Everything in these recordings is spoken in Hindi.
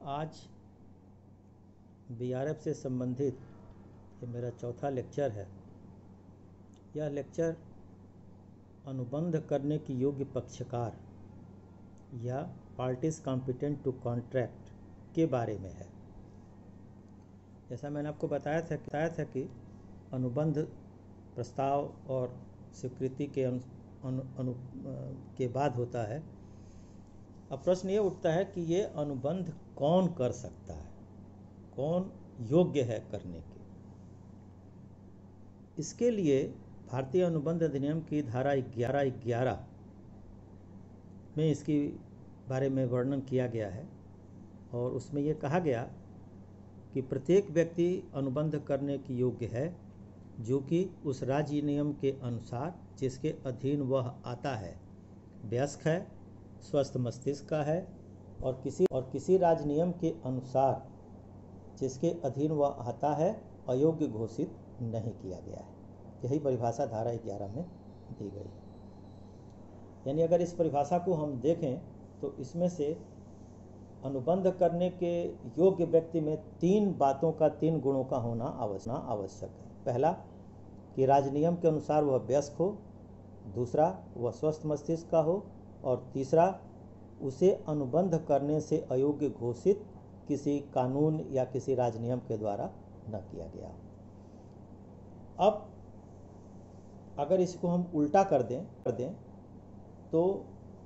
आज बीआरएफ से संबंधित ये मेरा चौथा लेक्चर है। यह लेक्चर अनुबंध करने की योग्य पक्षकार या पार्टीज कॉम्पिटेंट टू कॉन्ट्रैक्ट के बारे में है। जैसा मैंने आपको बताया था कि अनुबंध प्रस्ताव और स्वीकृति के बाद होता है। अब प्रश्न ये उठता है कि ये अनुबंध कौन कर सकता है, कौन योग्य है करने के। इसके लिए भारतीय अनुबंध अधिनियम की धारा 11 में इसके बारे में वर्णन किया गया है और उसमें ये कहा गया कि प्रत्येक व्यक्ति अनुबंध करने की योग्य है जो कि उस राज्य नियम के अनुसार जिसके अधीन वह आता है वयस्क है, स्वस्थ मस्तिष्क का है और किसी राज्य नियम के अनुसार जिसके अधीन वह आता है अयोग्य घोषित नहीं किया गया है। यही परिभाषा धारा 11 में दी गई है। यानी अगर इस परिभाषा को हम देखें तो इसमें से अनुबंध करने के योग्य व्यक्ति में 3 गुणों का होना आवश्यक है। पहला कि राज्य नियम के अनुसार वह वयस्क हो, दूसरा वह स्वस्थ मस्तिष्क का हो और तीसरा उसे अनुबंध करने से अयोग्य घोषित किसी कानून या किसी राज्य नियम के द्वारा न किया गया। अब अगर इसको हम उल्टा कर दें तो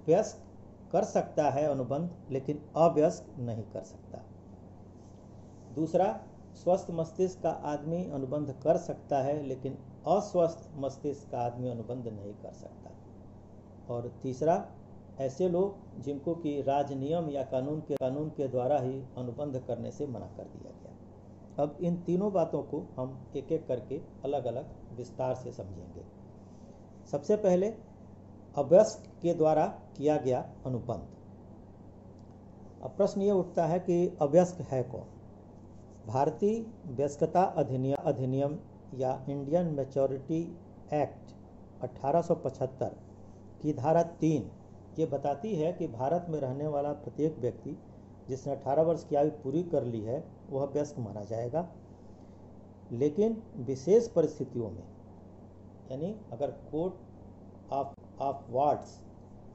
वयस्क कर सकता है अनुबंध लेकिन अवयस्क नहीं कर सकता। दूसरा, स्वस्थ मस्तिष्क का आदमी अनुबंध कर सकता है लेकिन अस्वस्थ मस्तिष्क का आदमी अनुबंध नहीं कर सकता। और तीसरा, ऐसे लोग जिनको कि राज्य नियम या कानून के द्वारा ही अनुबंध करने से मना कर दिया गया। अब इन तीनों बातों को हम एक एक करके अलग अलग विस्तार से समझेंगे। सबसे पहले अवयस्क के द्वारा किया गया अनुबंध। अब प्रश्न ये उठता है कि अवयस्क है कौन। भारतीय वयस्कता अधिनियम या इंडियन मैच्योरिटी एक्ट 1875 की धारा 3 ये बताती है कि भारत में रहने वाला प्रत्येक व्यक्ति जिसने 18 वर्ष की आयु पूरी कर ली है वह वयस्क माना जाएगा। लेकिन विशेष परिस्थितियों में, यानी अगर कोर्ट ऑफ वार्ड्स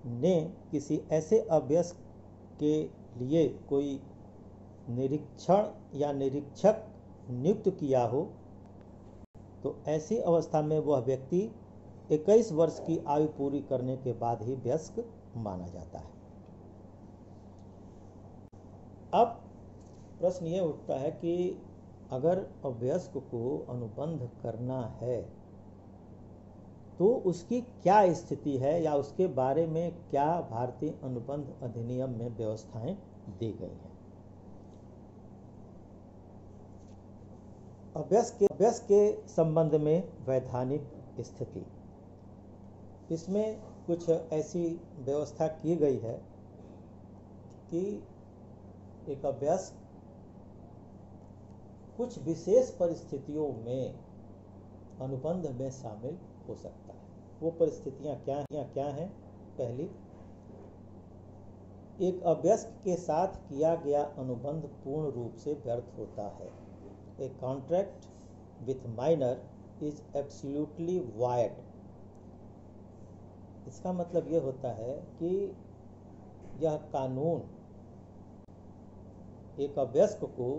ने किसी ऐसे अवयस्क के लिए कोई निरीक्षण या निरीक्षक नियुक्त किया हो तो ऐसी अवस्था में वह व्यक्ति 21 वर्ष की आयु पूरी करने के बाद ही वयस्क माना जाता है। अब प्रश्न ये उठता है कि अगर अवयस्क को अनुबंध करना है तो उसकी क्या स्थिति है या उसके बारे में क्या भारतीय अनुबंध अधिनियम में व्यवस्थाएं दी गई हैं। अवयस्क के संबंध में वैधानिक स्थिति, इसमें कुछ ऐसी व्यवस्था की गई है कि एक अवयस्क कुछ विशेष परिस्थितियों में अनुबंध में शामिल हो सकता है। वो परिस्थितियां क्या हैं। पहली, एक अवयस्क के साथ किया गया अनुबंध पूर्ण रूप से व्यर्थ होता है। A contract with minor is absolutely void. इसका मतलब यह होता है कि यह कानून एक अवयस्क को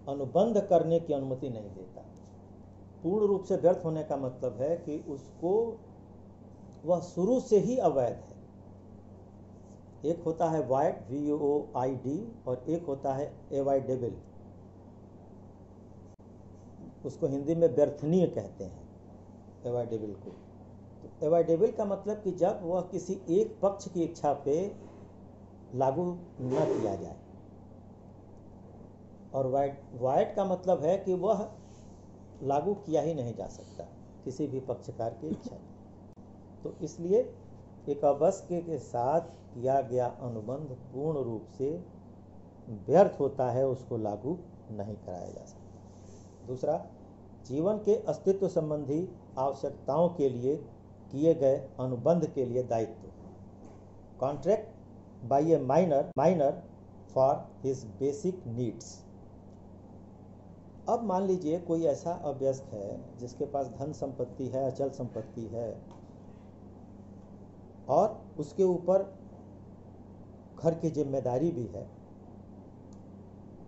अनुबंध करने की अनुमति नहीं देता। पूर्ण रूप से व्यर्थ होने का मतलब है कि उसको वह शुरू से ही अवैध है। एक होता है वाइड VOID और एक होता है एवाइडेबल, उसको हिंदी में व्यर्थनीय कहते हैं एवाइडेबल को। तो एवाइडेबल का मतलब कि जब वह किसी एक पक्ष की इच्छा पे लागू न किया जाए, और वाइड का मतलब है कि वह लागू किया ही नहीं जा सकता किसी भी पक्षकार की इच्छा। तो इसलिए एक अवयस्क के साथ किया गया अनुबंध पूर्ण रूप से व्यर्थ होता है, उसको लागू नहीं कराया जा सकता। दूसरा, जीवन के अस्तित्व संबंधी आवश्यकताओं के लिए किए गए अनुबंध के लिए दायित्व। Contract by A minor for his basic needs. अब मान लीजिए कोई ऐसा अवयस्क है जिसके पास धन संपत्ति है, अचल संपत्ति है और उसके ऊपर घर की जिम्मेदारी भी है,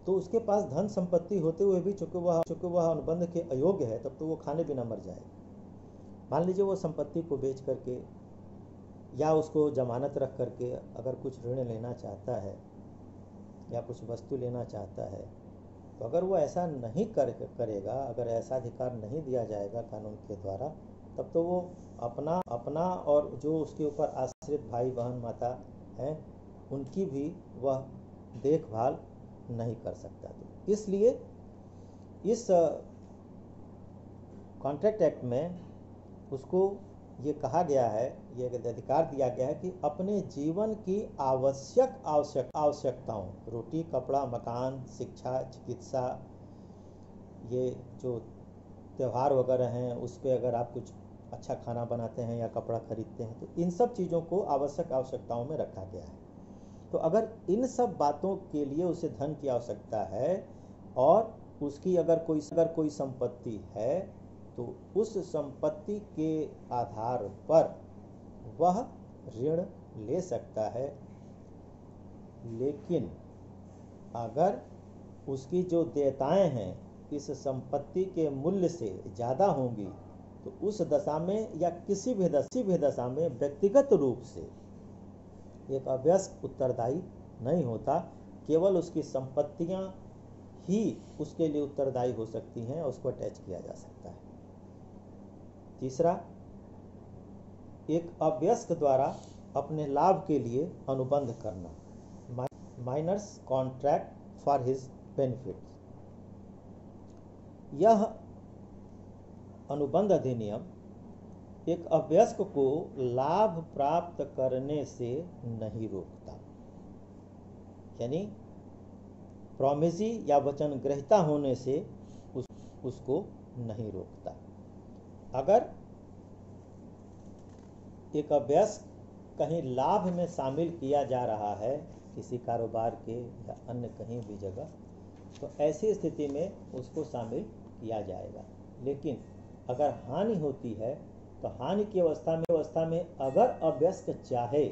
तो उसके पास धन संपत्ति होते हुए भी चूंकि वह अनुबंध के अयोग्य है, तब तो वो खाने बिना मर जाएगा। मान लीजिए वो संपत्ति को बेच करके या उसको जमानत रख करके अगर कुछ ऋण लेना चाहता है या कुछ वस्तु लेना चाहता है, तो अगर वो ऐसा नहीं करेगा, अगर ऐसा अधिकार नहीं दिया जाएगा कानून के द्वारा, तब तो वो अपना और जो उसके ऊपर आश्रित भाई बहन माता हैं उनकी भी वह देखभाल नहीं कर सकता। तो इसलिए इस कॉन्ट्रैक्ट एक्ट में उसको ये कहा गया है, ये अधिकार दिया गया है कि अपने जीवन की आवश्यकताओं, रोटी कपड़ा मकान शिक्षा चिकित्सा, ये जो त्यौहार वगैरह हैं उस पर अगर आप कुछ अच्छा खाना बनाते हैं या कपड़ा खरीदते हैं, तो इन सब चीज़ों को आवश्यकताओं में रखा गया है। तो अगर इन सब बातों के लिए उसे धन की आवश्यकता है और उसकी अगर कोई संपत्ति है, तो उस संपत्ति के आधार पर वह ऋण ले सकता है। लेकिन अगर उसकी जो देयताएं हैं इस संपत्ति के मूल्य से ज़्यादा होंगी, तो उस दशा में या किसी भी दशा में व्यक्तिगत रूप से एक अवयस्क उत्तरदायी नहीं होता, केवल उसकी संपत्तियां ही उसके लिए उत्तरदायी हो सकती हैं और उसको अटैच किया जा सकता है। तीसरा, एक अवयस्क द्वारा अपने लाभ के लिए अनुबंध करना, minors contract for his benefit. यह अनुबंध अधिनियम एक अवयस्क को लाभ प्राप्त करने से नहीं रोकता, यानी प्रॉमिसी या वचन ग्रहिता होने से उसको नहीं रोकता। अगर एक अवयस्क कहीं लाभ में शामिल किया जा रहा है किसी कारोबार के या अन्य कहीं भी जगह, तो ऐसी स्थिति में उसको शामिल किया जाएगा। लेकिन अगर हानि होती है तो हानि की अवस्था में अगर अवयस्क चाहे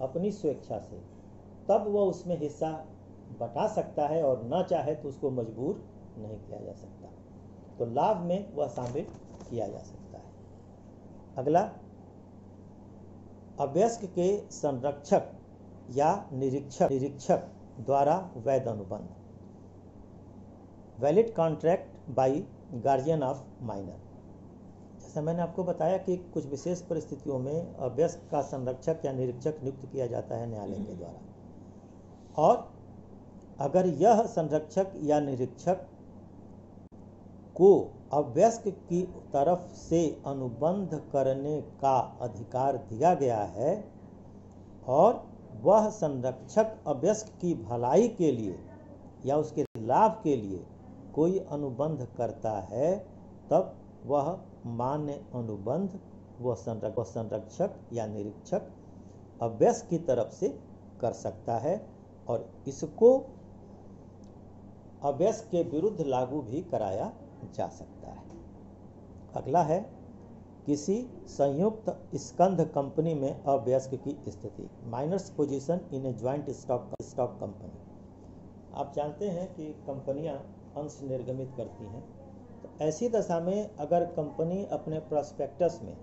अपनी स्वेच्छा से, तब वह उसमें हिस्सा बटा सकता है, और न चाहे तो उसको मजबूर नहीं किया जा सकता। तो लाभ में वह शामिल किया जा सकता है। अगला, अवयस्क के संरक्षक या निरीक्षक द्वारा वैध अनुबंध, valid contract by guardian of minor. जैसा मैंने आपको बताया कि कुछ विशेष परिस्थितियों में अवयस्क का संरक्षक या निरीक्षक नियुक्त किया जाता है न्यायालय के द्वारा, और अगर यह संरक्षक या निरीक्षक को अवयस्क की तरफ से अनुबंध करने का अधिकार दिया गया है और वह संरक्षक अवयस्क की भलाई के लिए या उसके लाभ के लिए कोई अनुबंध करता है, तब वह मान्य अनुबंध वह संरक्षक या निरीक्षक अवयस्क की तरफ से कर सकता है, और इसको अवयस्क के विरुद्ध लागू भी कराया जा सकता है। अगला है, किसी संयुक्त स्कंध कंपनी में अवयस्क की स्थिति, minors position in a joint stock company. आप जानते हैं कि कंपनियां अंश निर्गमित करती हैं, तो ऐसी दशा में अगर कंपनी अपने प्रॉस्पेक्टस में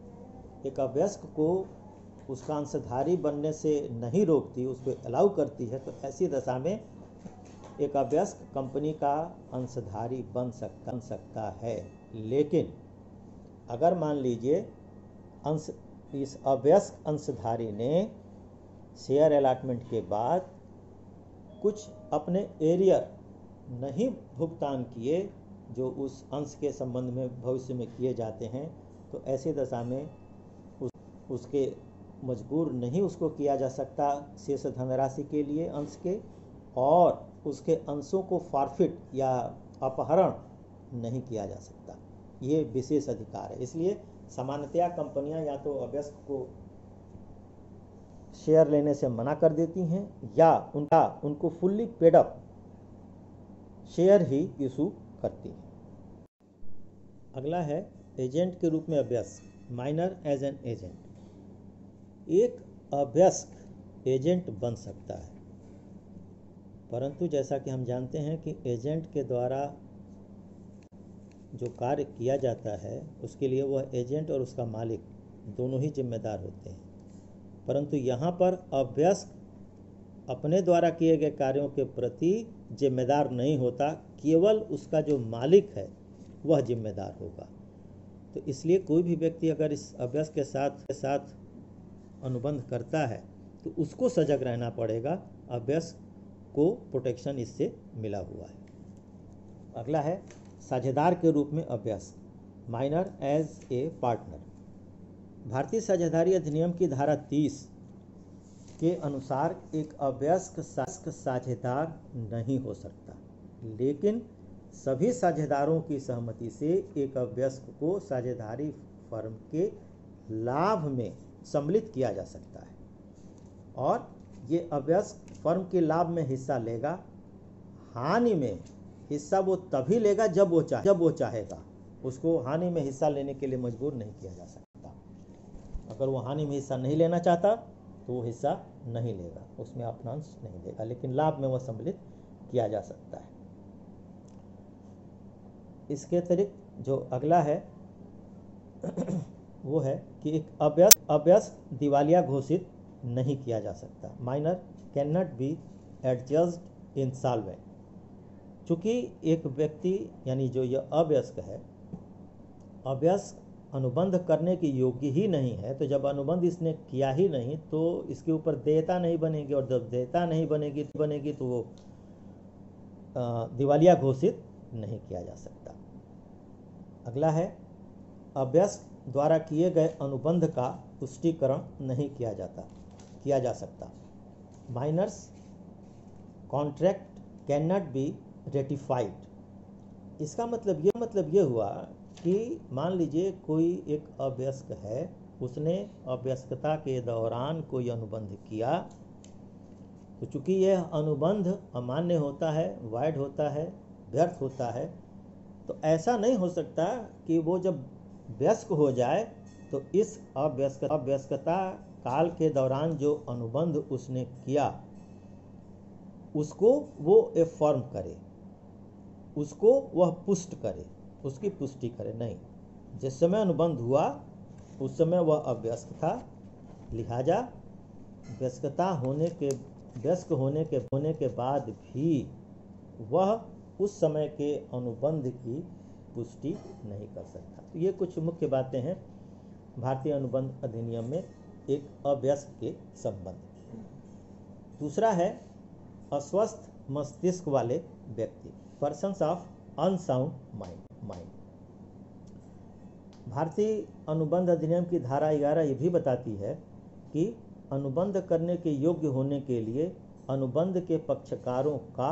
एक अवयस्क को उसका अंशधारी बनने से नहीं रोकती, उसको अलाउ करती है, तो ऐसी दशा में एक अवयस्क कंपनी का अंशधारी बन सकता है। लेकिन अगर मान लीजिए इस अवयस्क अंशधारी ने शेयर अलॉटमेंट के बाद कुछ अपने एरियर नहीं भुगतान किए जो उस अंश के संबंध में भविष्य में किए जाते हैं, तो ऐसी दशा में उसके मजबूर नहीं उसको किया जा सकता शेष धनराशि के लिए अंश के, और उसके अंशों को फॉरफिट या अपहरण नहीं किया जा सकता। ये विशेष अधिकार है। इसलिए सामान्यतया कंपनियां या तो अवयस्क को शेयर लेने से मना कर देती हैं या उनको फुल्ली पेड अप शेयर ही इशू करती हैं। अगला है एजेंट के रूप में अभ्यस्क, माइनर एज एन एजेंट। एक अभ्यस्क एजेंट बन सकता है, परंतु जैसा कि हम जानते हैं कि एजेंट के द्वारा जो कार्य किया जाता है उसके लिए वह एजेंट और उसका मालिक दोनों ही जिम्मेदार होते हैं, परंतु यहाँ पर अभ्यस्क अपने द्वारा किए गए कार्यों के प्रति जिम्मेदार नहीं होता, केवल उसका जो मालिक है वह जिम्मेदार होगा। तो इसलिए कोई भी व्यक्ति अगर इस अभ्यस्क के साथ अनुबंध करता है तो उसको सजग रहना पड़ेगा, अभ्यस्क को प्रोटेक्शन इससे मिला हुआ है। अगला है साझेदार के रूप में अभ्यस्क, माइनर एज ए पार्टनर। भारतीय साझेदारी अधिनियम की धारा 30 के अनुसार एक अभ्यस्क साझेदार नहीं हो सकता, लेकिन सभी साझेदारों की सहमति से एक अभ्यस्क को साझेदारी फर्म के लाभ में सम्मिलित किया जा सकता है और ये अभ्यस्क फर्म के लाभ में हिस्सा लेगा। हानि में हिस्सा वो तभी लेगा जब वो चाहेगा। उसको हानि में हिस्सा लेने के लिए मजबूर नहीं किया जा सकता। अगर वो हानि में हिस्सा नहीं लेना चाहता तो वो हिस्सा नहीं लेगा, उसमें अपना अंश नहीं देगा, लेकिन लाभ में वह सम्मिलित किया जा सकता है। इसके अतिरिक्त जो अगला है वो है कि एक अभ्यस्क दिवालिया घोषित नहीं किया जा सकता, minor can not be adjudged insolvent. चूँकि एक व्यक्ति यानी जो यह अभ्यस्क है, अभ्यस्क अनुबंध करने के योग्य ही नहीं है, तो जब अनुबंध इसने किया ही नहीं तो इसके ऊपर देयता नहीं बनेगी, और जब देयता नहीं बनेगी तो वो दिवालिया घोषित नहीं किया जा सकता। अगला है अभ्यस्क द्वारा किए गए अनुबंध का पुष्टिकरण नहीं किया जा सकता, minors contract can not be ratified. इसका मतलब ये हुआ कि मान लीजिए कोई एक अभ्यस्क है, उसने अभ्यस्कता के दौरान कोई अनुबंध किया, तो चूंकि यह अनुबंध अमान्य होता है, वैध होता है, व्यर्थ होता है, तो ऐसा नहीं हो सकता कि वो जब व्यस्क हो जाए तो इस अभ्यस्कता काल के दौरान जो अनुबंध उसने किया उसको वो एफर्म करे, उसको वह पुष्ट करे, उसकी पुष्टि करे। नहीं, जिस समय अनुबंध हुआ उस समय वह अभ्यस्क था, लिहाजा व्यस्क होने के बाद भी वह उस समय के अनुबंध की पुष्टि नहीं कर सकता। तो ये कुछ मुख्य बातें हैं भारतीय अनुबंध अधिनियम में एक अभ्यस्क के संबंध। दूसरा है अस्वस्थ मस्तिष्क वाले व्यक्ति, पर्सन्स ऑफ अनसाउंड माइंड। भारतीय अनुबंध अधिनियम की धारा 11 ये भी बताती है कि अनुबंध करने के योग्य होने के लिए अनुबंध के पक्षकारों का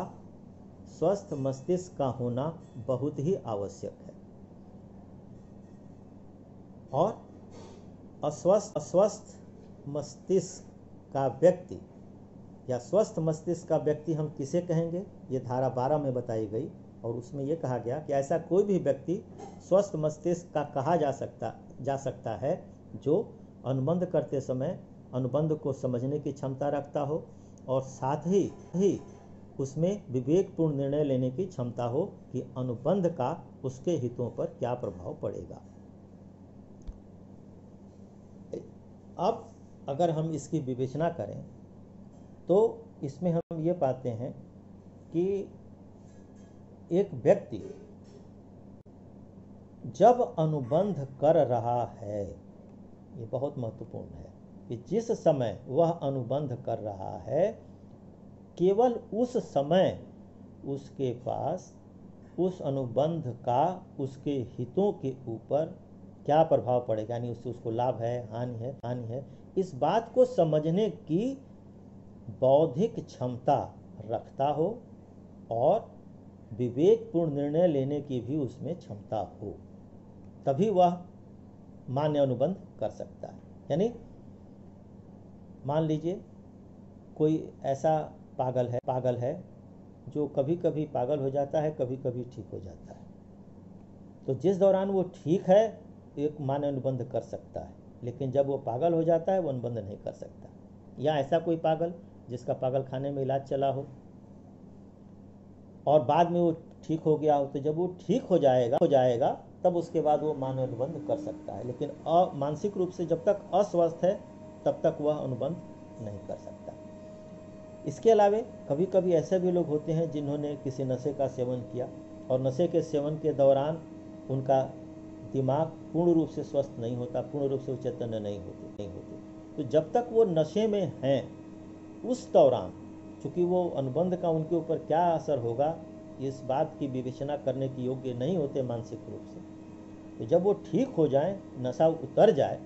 स्वस्थ मस्तिष्क का होना बहुत ही आवश्यक है। और अस्वस्थ मस्तिष्क का व्यक्ति या स्वस्थ मस्तिष्क का व्यक्ति हम किसे कहेंगे, ये धारा 12 में बताई गई, और उसमें यह कहा गया कि ऐसा कोई भी व्यक्ति स्वस्थ मस्तिष्क का कहा जा सकता है जो अनुबंध करते समय अनुबंध को समझने की क्षमता रखता हो और साथ ही उसमें विवेकपूर्ण निर्णय लेने की क्षमता हो कि अनुबंध का उसके हितों पर क्या प्रभाव पड़ेगा। अब अगर हम इसकी विवेचना करें तो इसमें हम ये पाते हैं कि एक व्यक्ति जब अनुबंध कर रहा है, ये बहुत महत्वपूर्ण है कि जिस समय वह अनुबंध कर रहा है केवल उस समय उसके पास उस अनुबंध का उसके हितों के ऊपर क्या प्रभाव पड़ेगा, यानी उसको लाभ है, हानि है, इस बात को समझने की बौद्धिक क्षमता रखता हो और विवेकपूर्ण निर्णय लेने की भी उसमें क्षमता हो, तभी वह मान्य अनुबंध कर सकता है। यानी मान लीजिए कोई ऐसा पागल है जो कभी कभी पागल हो जाता है, कभी कभी ठीक हो जाता है। तो जिस दौरान वो ठीक है एक मान्य अनुबंध कर सकता है, लेकिन जब वो पागल हो जाता है वो अनुबंध नहीं कर सकता। या ऐसा कोई पागल जिसका पागल खाने में इलाज चला हो और बाद में वो ठीक हो गया हो, तो जब वो ठीक हो जाएगा तब उसके बाद वो मान्य अनुबंध कर सकता है। लेकिन मानसिक रूप से जब तक अस्वस्थ है तब तक वह अनुबंध नहीं कर सकता। इसके अलावा कभी कभी ऐसे भी लोग होते हैं जिन्होंने किसी नशे का सेवन किया और नशे के सेवन के दौरान उनका दिमाग पूर्ण रूप से स्वस्थ नहीं होता, पूर्ण रूप से चैतन्य नहीं होते। तो जब तक वो नशे में हैं उस दौरान, चूँकि वो अनुबंध का उनके ऊपर क्या असर होगा इस बात की विवेचना करने की योग्य नहीं होते मानसिक रूप से। तो जब वो ठीक हो जाए, नशा उतर जाए,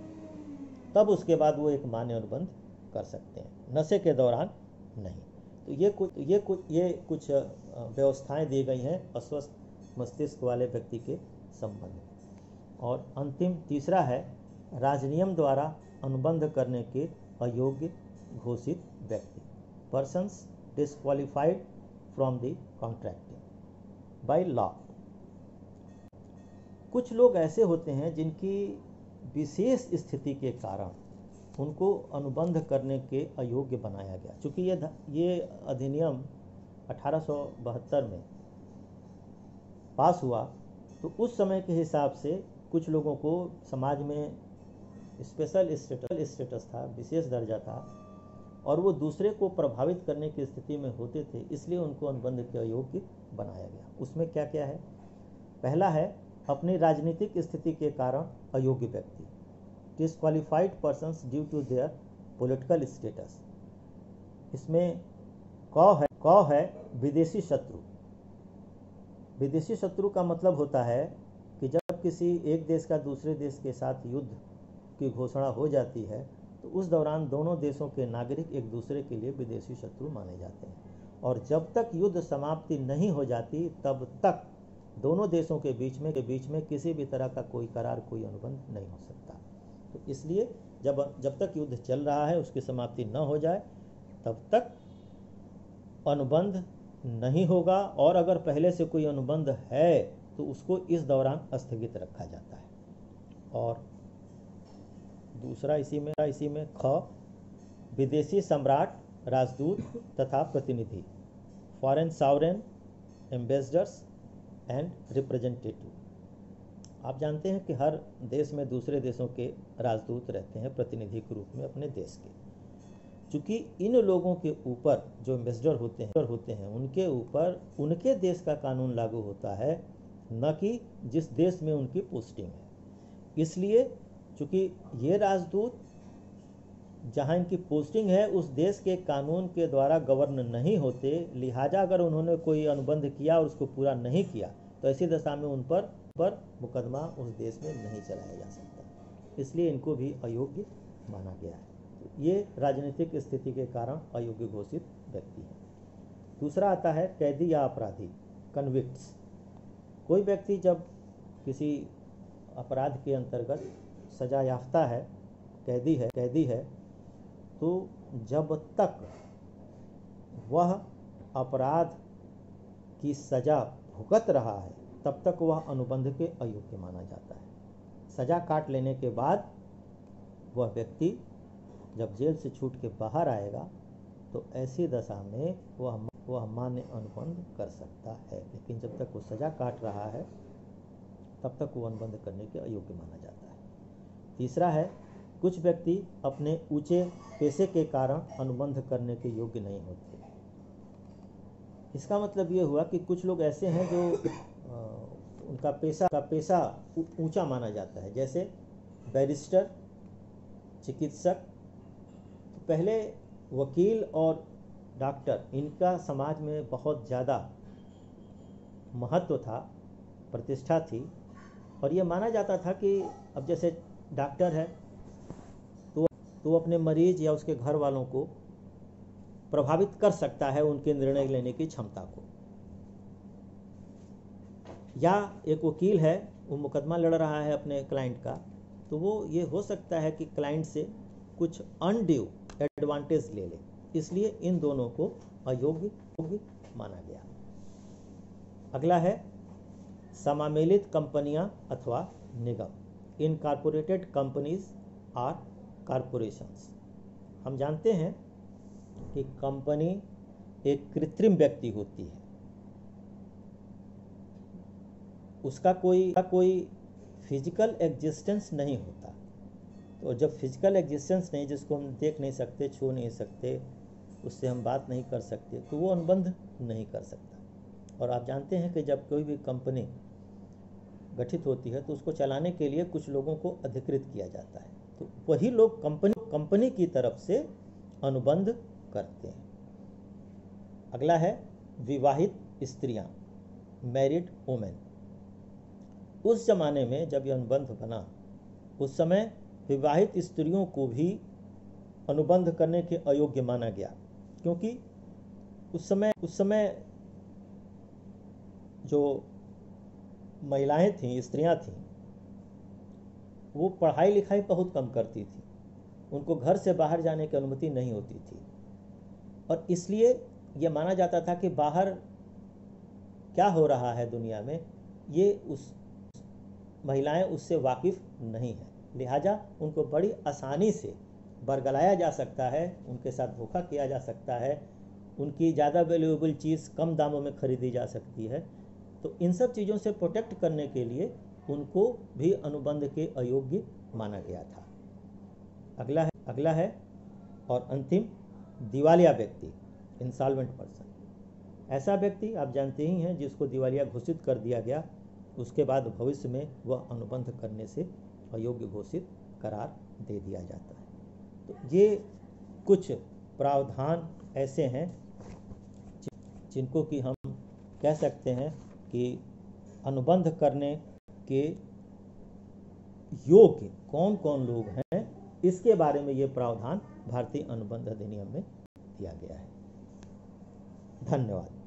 तब उसके बाद वो एक मान्य अनुबंध कर सकते हैं, नशे के दौरान नहीं। तो ये कुछ व्यवस्थाएं दी गई हैं अस्वस्थ मस्तिष्क वाले व्यक्ति के संबंध में। और अंतिम तीसरा है राजनियम द्वारा अनुबंध करने के अयोग्य घोषित व्यक्ति, persons disqualified from the contracting by law. कुछ लोग ऐसे होते हैं जिनकी विशेष स्थिति के कारण उनको अनुबंध करने के अयोग्य बनाया गया। चूँकि ये अधिनियम 1872 में पास हुआ, तो उस समय के हिसाब से कुछ लोगों को समाज में स्पेशल स्टेटस था, विशेष दर्जा था, और वो दूसरे को प्रभावित करने की स्थिति में होते थे, इसलिए उनको अनुबंध के अयोग्य बनाया गया। उसमें क्या क्या है? पहला है अपनी राजनीतिक स्थिति के कारण अयोग्य व्यक्ति, disqualified persons due to their political status. इसमें क है विदेशी शत्रु। विदेशी शत्रु का मतलब होता है कि जब किसी एक देश का दूसरे देश के साथ युद्ध की घोषणा हो जाती है तो उस दौरान दोनों देशों के नागरिक एक दूसरे के लिए विदेशी शत्रु माने जाते हैं, और जब तक युद्ध समाप्ति नहीं हो जाती तब तक दोनों देशों के बीच में किसी भी तरह का कोई करार, कोई अनुबंध नहीं हो सकता। तो इसलिए जब तक युद्ध चल रहा है उसकी समाप्ति न हो जाए तब तक अनुबंध नहीं होगा, और अगर पहले से कोई अनुबंध है तो उसको इस दौरान स्थगित रखा जाता है। और दूसरा इसी में ख विदेशी सम्राट, राजदूत तथा प्रतिनिधि, foreign sovereign, ambassadors and representative. आप जानते हैं कि हर देश में दूसरे देशों के राजदूत रहते हैं प्रतिनिधि के रूप में अपने देश के। चूँकि इन लोगों के ऊपर जो एम्बेसडर होते हैं उनके ऊपर उनके देश का कानून लागू होता है, न कि जिस देश में उनकी पोस्टिंग है। इसलिए चूँकि ये राजदूत जहाँ इनकी पोस्टिंग है उस देश के कानून के द्वारा गवर्न नहीं होते, लिहाजा अगर उन्होंने कोई अनुबंध किया और उसको पूरा नहीं किया तो ऐसी दशा में उन पर मुकदमा उस देश में नहीं चलाया जा सकता, इसलिए इनको भी अयोग्य माना गया है। ये राजनीतिक स्थिति के कारण अयोग्य घोषित व्यक्ति है। दूसरा आता है कैदी या अपराधी, कन्विक्ट्स। कोई व्यक्ति जब किसी अपराध के अंतर्गत सजा याफ्ता है, कैदी है, तो जब तक वह अपराध की सजा भुगत रहा है तब तक वह अनुबंध के अयोग्य माना जाता है। सजा काट लेने के बाद वह व्यक्ति जब जेल से छूट के बाहर आएगा तो ऐसी दशा में वह मान्य अनुबंध कर सकता है, लेकिन जब तक वो सजा काट रहा है तब तक वो अनुबंध करने के अयोग्य माना जाता है। तीसरा है कुछ व्यक्ति अपने ऊंचे पेशे के कारण अनुबंध करने के योग्य नहीं होते। इसका मतलब ये हुआ कि कुछ लोग ऐसे हैं जो उनका पेशा ऊंचा माना जाता है, जैसे बैरिस्टर, चिकित्सक। तो पहले वकील और डॉक्टर, इनका समाज में बहुत ज़्यादा महत्व था, प्रतिष्ठा थी, और ये माना जाता था कि अब जैसे डॉक्टर है तो अपने मरीज या उसके घर वालों को प्रभावित कर सकता है उनके निर्णय लेने की क्षमता को। या एक वकील है, वो मुकदमा लड़ रहा है अपने क्लाइंट का, तो वो ये हो सकता है कि क्लाइंट से कुछ अनड्यू एडवांटेज ले ले, इसलिए इन दोनों को अयोग्य माना गया। अगला है समामेलित कंपनियां अथवा निगम। Incorporated companies are corporations. हम जानते हैं कि कंपनी एक कृत्रिम व्यक्ति होती है, उसका कोई फिजिकल एग्जिस्टेंस नहीं होता। तो जब फिजिकल एग्जिस्टेंस नहीं, जिसको हम देख नहीं सकते, छू नहीं सकते, उससे हम बात नहीं कर सकते, तो वो अनुबंध नहीं कर सकता। और आप जानते हैं कि जब कोई भी कंपनी गठित होती है तो उसको चलाने के लिए कुछ लोगों को अधिकृत किया जाता है, तो वही लोग कंपनी की तरफ से अनुबंध करते हैं। अगला है विवाहित स्त्रियां, मैरिड वुमेन। उस जमाने में जब यह अनुबंध बना, उस समय विवाहित स्त्रियों को भी अनुबंध करने के अयोग्य माना गया, क्योंकि उस समय जो महिलाएं थीं, स्त्रियां थीं, वो पढ़ाई लिखाई बहुत कम करती थी, उनको घर से बाहर जाने की अनुमति नहीं होती थी, और इसलिए ये माना जाता था कि बाहर क्या हो रहा है दुनिया में, ये उस महिलाएं उससे वाकिफ नहीं है, लिहाजा उनको बड़ी आसानी से बरगलाया जा सकता है, उनके साथ धोखा किया जा सकता है, उनकी ज़्यादा वैल्यूएबल चीज़ कम दामों में खरीदी जा सकती है। तो इन सब चीज़ों से प्रोटेक्ट करने के लिए उनको भी अनुबंध के अयोग्य माना गया था। अगला है और अंतिम, दिवालिया व्यक्ति, इंसॉल्वेंट पर्सन। ऐसा व्यक्ति आप जानते ही हैं जिसको दिवालिया घोषित कर दिया गया, उसके बाद भविष्य में वह अनुबंध करने से अयोग्य घोषित करार दे दिया जाता है। तो ये कुछ प्रावधान ऐसे हैं जिनको कि हम कह सकते हैं कि अनुबंध करने के योग्य कौन कौन लोग हैं, इसके बारे में ये प्रावधान भारतीय अनुबंध अधिनियम में दिया गया है। धन्यवाद।